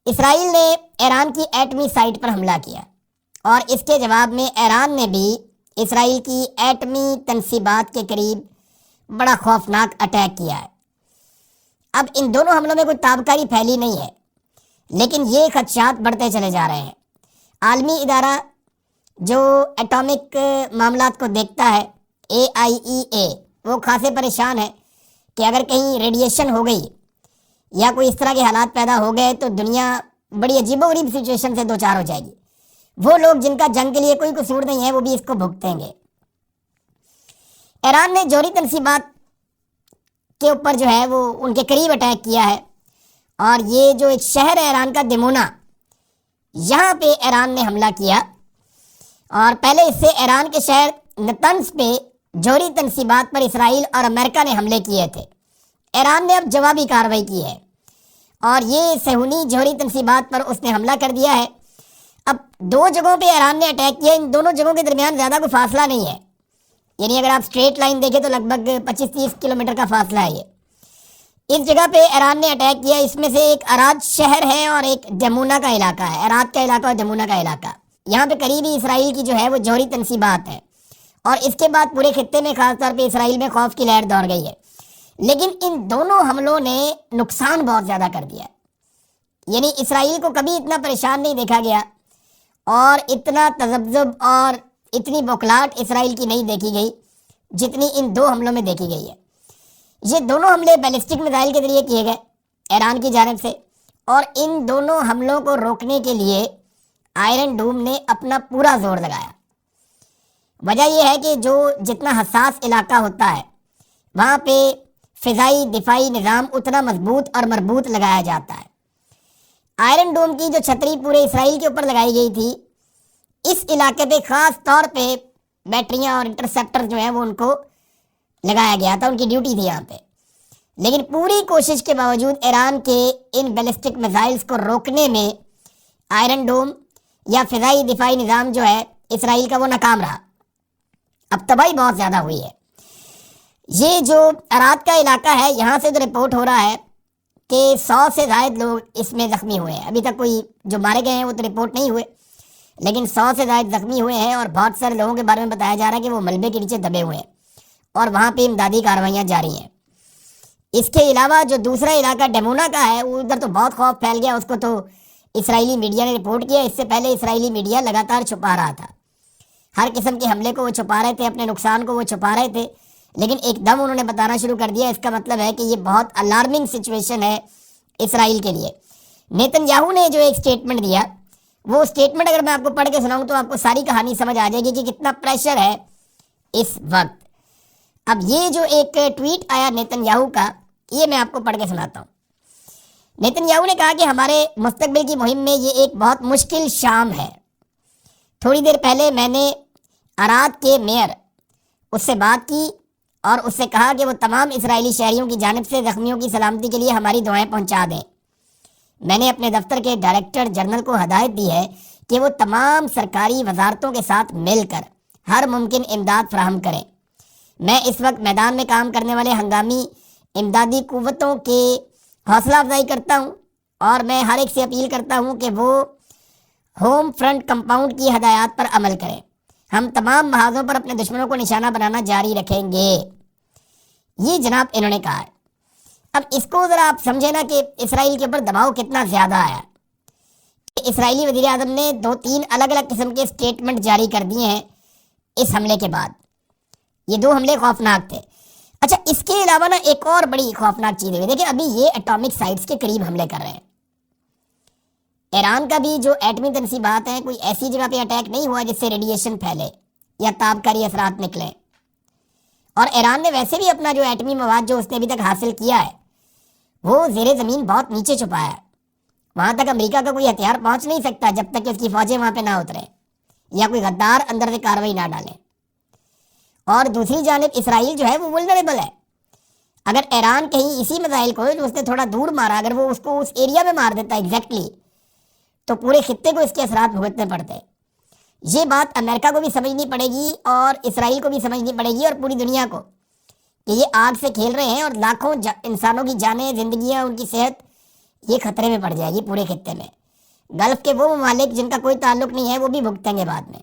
اسرائیل نے ایران کی ایٹمی سائٹ پر حملہ کیا اور اس کے جواب میں ایران نے بھی اسرائیل کی ایٹمی تنصیبات کے قریب بڑا خوفناک اٹیک کیا ہے۔ اب ان دونوں حملوں میں کوئی تابکاری پھیلی نہیں ہے، لیکن یہ خدشات بڑھتے چلے جا رہے ہیں۔ عالمی ادارہ جو ایٹامک معاملات کو دیکھتا ہے AIEA، وہ خاصے پریشان ہے کہ اگر کہیں ریڈیشن ہو گئی یا کوئی اس طرح کے حالات پیدا ہو گئے تو دنیا بڑی عجیب و غریب سچویشن سے دوچار ہو جائے گی۔ وہ لوگ جن کا جنگ کے لیے کوئی قصور نہیں ہے وہ بھی اس کو بھگتیں گے۔ ایران نے جوہری تنصیبات کے اوپر جو ہے وہ ان کے قریب اٹیک کیا ہے، اور یہ جو ایک شہر ہے ایران کا دمونا، یہاں پہ ایران نے حملہ کیا، اور پہلے اس سے ایران کے شہر نتنز پہ جوہری تنصیبات پر اسرائیل اور امریکہ نے حملے کیے تھے۔ ایران نے اب جوابی کارروائی کی ہے اور یہ صہیونی جوہری تنصیبات پر اس نے حملہ کر دیا ہے۔ اب دو جگہوں پہ ایران نے اٹیک کیا، ان دونوں جگہوں کے درمیان زیادہ کوئی فاصلہ نہیں ہے، یعنی اگر آپ اسٹریٹ لائن دیکھیں تو لگ بھگ 25-30 کلومیٹر کا فاصلہ ہے۔ اس جگہ پہ ایران نے اٹیک کیا، اس میں سے ایک اراد شہر ہے اور ایک دمونا کا علاقہ ہے، اراد کا علاقہ اور دمونا کا علاقہ۔ یہاں پہ قریبی اسرائیل کی جو ہے وہ جوہری تنصیبات ہے، اور اس کے بعد پورے خطے میں خاص طور پہ اسرائیل میں خوف کی لہر دوڑ گئی ہے۔ لیکن ان دونوں حملوں نے نقصان بہت زیادہ کر دیا، یعنی اسرائیل کو کبھی اتنا پریشان نہیں دیکھا گیا اور اتنا تذبذب اور اتنی بوکھلاہٹ اسرائیل کی نہیں دیکھی گئی جتنی ان دو حملوں میں دیکھی گئی ہے۔ یہ دونوں حملے بیلسٹک میزائل کے ذریعے کیے گئے ایران کی جانب سے، اور ان دونوں حملوں کو روکنے کے لیے آئرن ڈوم نے اپنا پورا زور لگایا۔ وجہ یہ ہے کہ جو جتنا حساس علاقہ ہوتا ہے وہاں پہ فضائی دفاعی نظام اتنا مضبوط اور مربوط لگایا جاتا ہے۔ آئرن ڈوم کی جو چھتری پورے اسرائیل کے اوپر لگائی گئی تھی، اس علاقے پہ خاص طور پہ بیٹریاں اور انٹرسیپٹر جو ہیں وہ ان کو لگایا گیا تھا، ان کی ڈیوٹی تھی یہاں پہ۔ لیکن پوری کوشش کے باوجود ایران کے ان بیلسٹک میزائلز کو روکنے میں آئرن ڈوم یا فضائی دفاعی نظام جو ہے اسرائیل کا وہ ناکام رہا۔ اب تباہی بہت زیادہ ہوئی ہے۔ یہ جو اراد کا علاقہ ہے، یہاں سے جو رپورٹ ہو رہا ہے کہ 100 سے زائد لوگ اس میں زخمی ہوئے ہیں۔ ابھی تک کوئی جو مارے گئے ہیں وہ تو رپورٹ نہیں ہوئے، لیکن 100 سے زائد زخمی ہوئے ہیں، اور بہت سارے لوگوں کے بارے میں بتایا جا رہا ہے کہ وہ ملبے کے نیچے دبے ہوئے ہیں اور وہاں پہ امدادی کارروائیاں جاری ہیں۔ اس کے علاوہ جو دوسرا علاقہ ڈیمونا کا ہے، وہ ادھر تو بہت خوف پھیل گیا، اس کو تو اسرائیلی میڈیا نے رپورٹ کیا۔ اس سے پہلے اسرائیلی میڈیا لگاتار چھپا رہا تھا، ہر قسم کے حملے کو وہ چھپا رہے تھے، اپنے نقصان کو وہ چھپا رہے تھے، لیکن ایک دم انہوں نے بتانا شروع کر دیا۔ اس کا مطلب ہے کہ یہ بہت الارمنگ سچویشن ہے اسرائیل کے لیے۔ نیتن یاہو نے جو ایک سٹیٹمنٹ دیا، وہ سٹیٹمنٹ اگر میں آپ کو پڑھ کے سناؤں تو آپ کو ساری کہانی سمجھ آ جائے گی کہ کتنا پریشر ہے اس وقت۔ اب یہ جو ایک ٹویٹ آیا نیتن یاہو کا، یہ میں آپ کو پڑھ کے سناتا ہوں۔ نیتن یاہو نے کہا کہ ہمارے مستقبل کی مہم میں یہ ایک بہت مشکل شام ہے۔ تھوڑی دیر پہلے میں نے اراد کے میئر اس سے بات کی اور اس سے کہا کہ وہ تمام اسرائیلی شہریوں کی جانب سے زخمیوں کی سلامتی کے لیے ہماری دعائیں پہنچا دیں۔ میں نے اپنے دفتر کے ڈائریکٹر جنرل کو ہدایت دی ہے کہ وہ تمام سرکاری وزارتوں کے ساتھ مل کر ہر ممکن امداد فراہم کریں۔ میں اس وقت میدان میں کام کرنے والے ہنگامی امدادی قوتوں کے حوصلہ افزائی کرتا ہوں، اور میں ہر ایک سے اپیل کرتا ہوں کہ وہ ہوم فرنٹ کمپاؤنڈ کی ہدایات پر عمل کریں۔ ہم تمام محاذوں پر اپنے دشمنوں کو نشانہ بنانا جاری رکھیں گے۔ یہ جناب انہوں نے کہا ہے۔ اب اس کو ذرا آپ سمجھیں نا کہ اسرائیل کے اوپر دباؤ کتنا زیادہ آیا۔ اسرائیلی وزیر اعظم نے 2-3 الگ الگ قسم کے سٹیٹمنٹ جاری کر دیے ہیں اس حملے کے بعد۔ یہ 2 حملے خوفناک تھے۔ اچھا، اس کے علاوہ نا ایک اور بڑی خوفناک چیز ہے، دیکھیں ابھی یہ ایٹامک سائٹس کے قریب حملے کر رہے ہیں۔ ایران کا بھی جو ایٹمی تنصیبات ہیں، کوئی ایسی جگہ پہ اٹیک نہیں ہوا جس سے ریڈیشن پھیلے یا تابکاری اثرات نکلیں، اور ایران نے ویسے بھی اپنا جو ایٹمی مواد جو اس نے ابھی تک حاصل کیا ہے وہ زیر زمین بہت نیچے چھپایا ہے۔ وہاں تک امریکہ کا کوئی ہتھیار پہنچ نہیں سکتا جب تک کہ اس کی فوجیں وہاں پہ نہ اتریں یا کوئی غدار اندر سے کارروائی نہ ڈالیں۔ اور دوسری جانب اسرائیل جو ہے وہ ولنریبل ہے۔ اگر ایران کہیں اسی میزائل کو جو اس نے تھوڑا دور مارا، اگر وہ اس کو اس ایریا میں مار دیتا ایگزیکٹلی، تو پورے خطے کو اس کے اثرات بھگتنے پڑتے۔ یہ بات امریکہ کو بھی سمجھنی پڑے گی اور اسرائیل کو بھی سمجھنی پڑے گی اور پوری دنیا کو، کہ یہ آگ سے کھیل رہے ہیں اور لاکھوں انسانوں کی جانیں، زندگیاں، ان کی صحت، یہ خطرے میں پڑ جائے گی پورے خطے میں. گلف کے وہ ممالک جن کا کوئی تعلق نہیں ہے وہ بھی بھگتیں گے بعد میں.